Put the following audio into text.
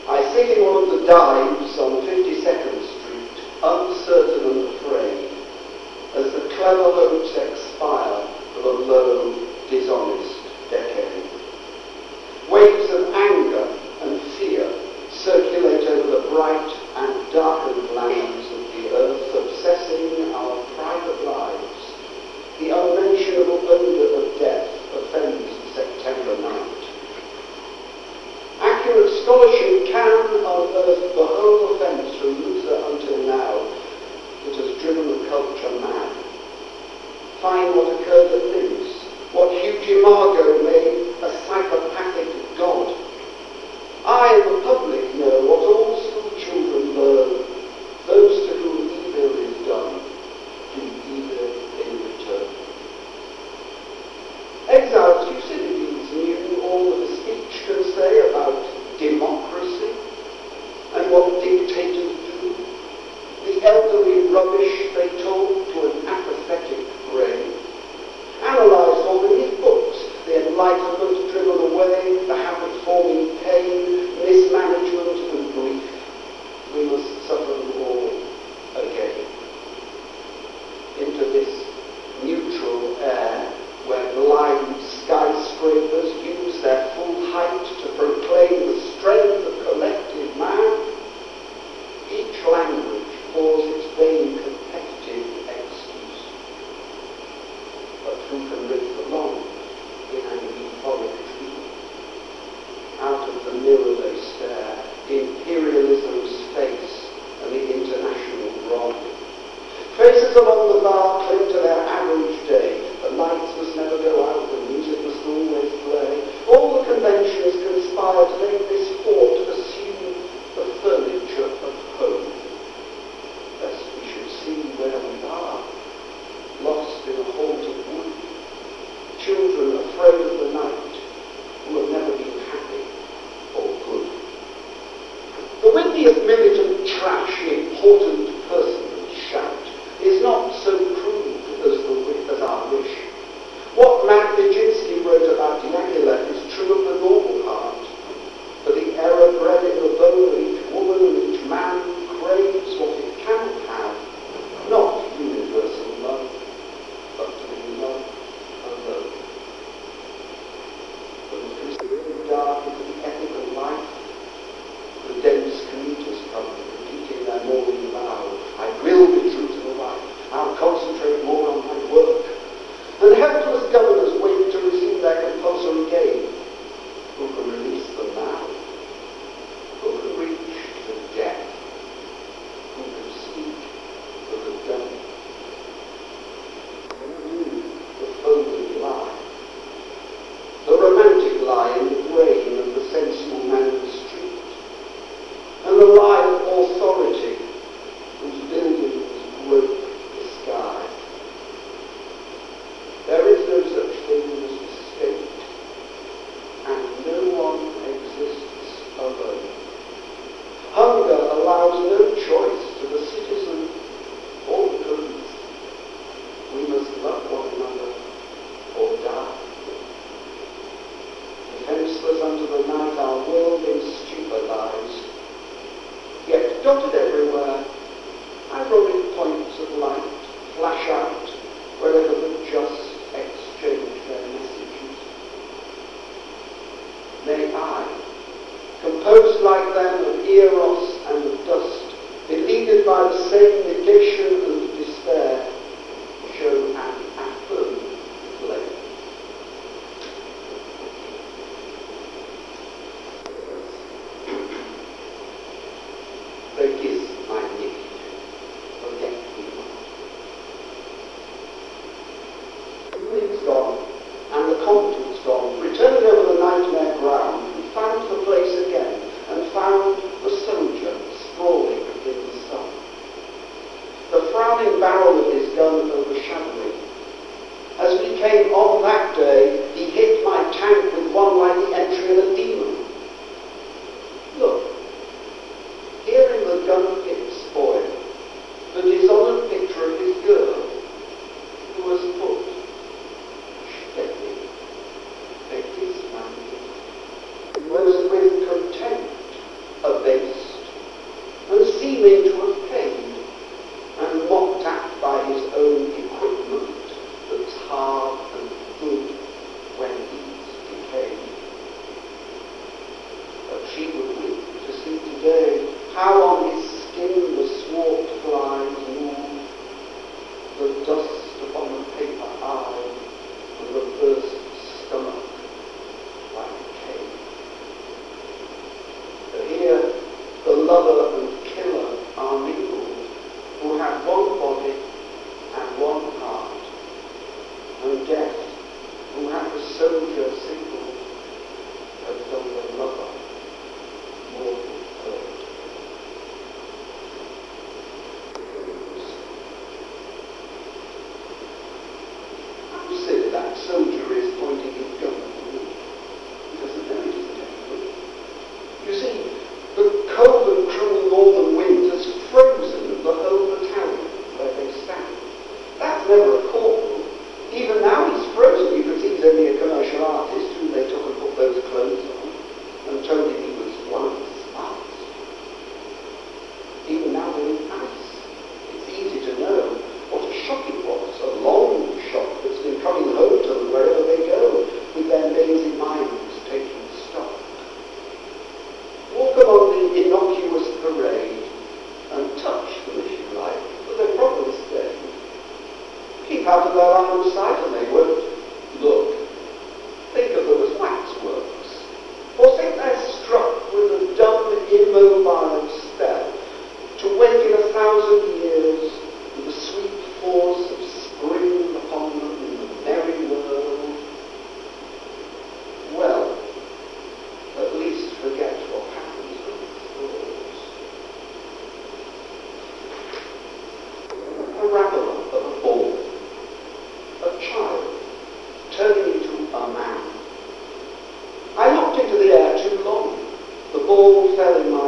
I sit in one of the dives on 52nd Street, uncertain and afraid, as the clever hopes expire of a low, dishonest decade. Waves of anger and fear circulate over the bright and darkened lands of the earth, obsessing our private lives. The unmentionable odour of death offends the September night. Accurate scholarship can unearth the whole offence from Luther until now that has driven the culture mad. Find what occurred at Linz, what huge imago made a psychopathic god. I and the public know what all school children learn. Those to whom evil is done do evil in return. Exiles Thucydides knew all that a speech can say about democracy and what dictators do. The elderly rubbish they told to an apathetic brain. Analysed all in his books, the enlightenment driven away, the habit-forming pain, mismanagement and grief. We must suffer them all again. Into this neutral air where blind skyscrapers use their full height to proclaim the strength of collective man, each language pours its vain competitive excuse. But who can live for long in an euphoric dream? Out of the mirror they stare, imperialism's face and the international wrong. Faces along the bar cling to their average day. The lights must never go out, the music must always play. All the conventions conspire to make this fort assume the furniture of home. Lest we should see where we are, lost in a haunted wood. Children afraid of the night, who have never been happy or good. The windiest militant trash important persons shout is not so crude as our wish. What Matt Nijinsky wrote about Diaghilev is true of the normal heart. For the error bred in the bone of each woman and each man craves what it cannot have, not universal love, but to be loved alone. When the crucible dark into the ethical life, the dense commuters come, repeating their morning vow, I will be true to the life, I'll concentrate more on my work. And helpless governors wait to resume their compulsory game. Who can release them now? Who can reach the death? Who can speak of the dumb? Who knew the folded lie? The romantic lie in the brain of the sensible man in the street, and the lie of authority whose buildings grope the sky. There is no such thing as the state, and no one exists alone. Hunger allows no choice to the citizen or the police. We must love one another or die. Defenseless unto the night, our world in stupor lies. Yet dotted everywhere, ironic points of light flash out wherever the just exchange their messages. May I, composed like them of eros and of dust, beleaguered by the same negation and despair, show an affirmed flame. Vergiss mein nicht, forget me not. Everything's gone, and the confidence gone. Returned over the nightmare ground, we found the place again, and found the soldier sprawling in the sun. The frown she would weep to see today how on his skin the swart flies move, the dust upon the paper eye, and the burst stomach like a cave. But here the lover and killer are mingled, who have one body and one heart, and death, who have the soldier single, has done the lover mortal hurt. How silly that soldier is pointing his gun at me. He doesn't know it isn't anything. You see, the cold and cruel northern wind has frozen the whole battalion where they stand. That's never a corporal. Even now he's frozen. You can see he's only a commercial artist who they took and put those clothes on and told him he was one of the spies. Even now they're in ice. It's easy to know what a shock it was, a long shock that's been coming home to them wherever they go, with their lazy minds taking stock. Walk along the innocuous parade and touch them if you like, but they're probably staying. Keep out of their line of sight and they won't look. Think of them as waxworks. Or think they're struck with a dumb, immobile spell to wake in 1,000 years with the sweet force of spring upon them in the merry world. Well, at least forget what happens when it falls. A rattler of a ball. A child turning into a man. I looked into the air too long. The ball fell in my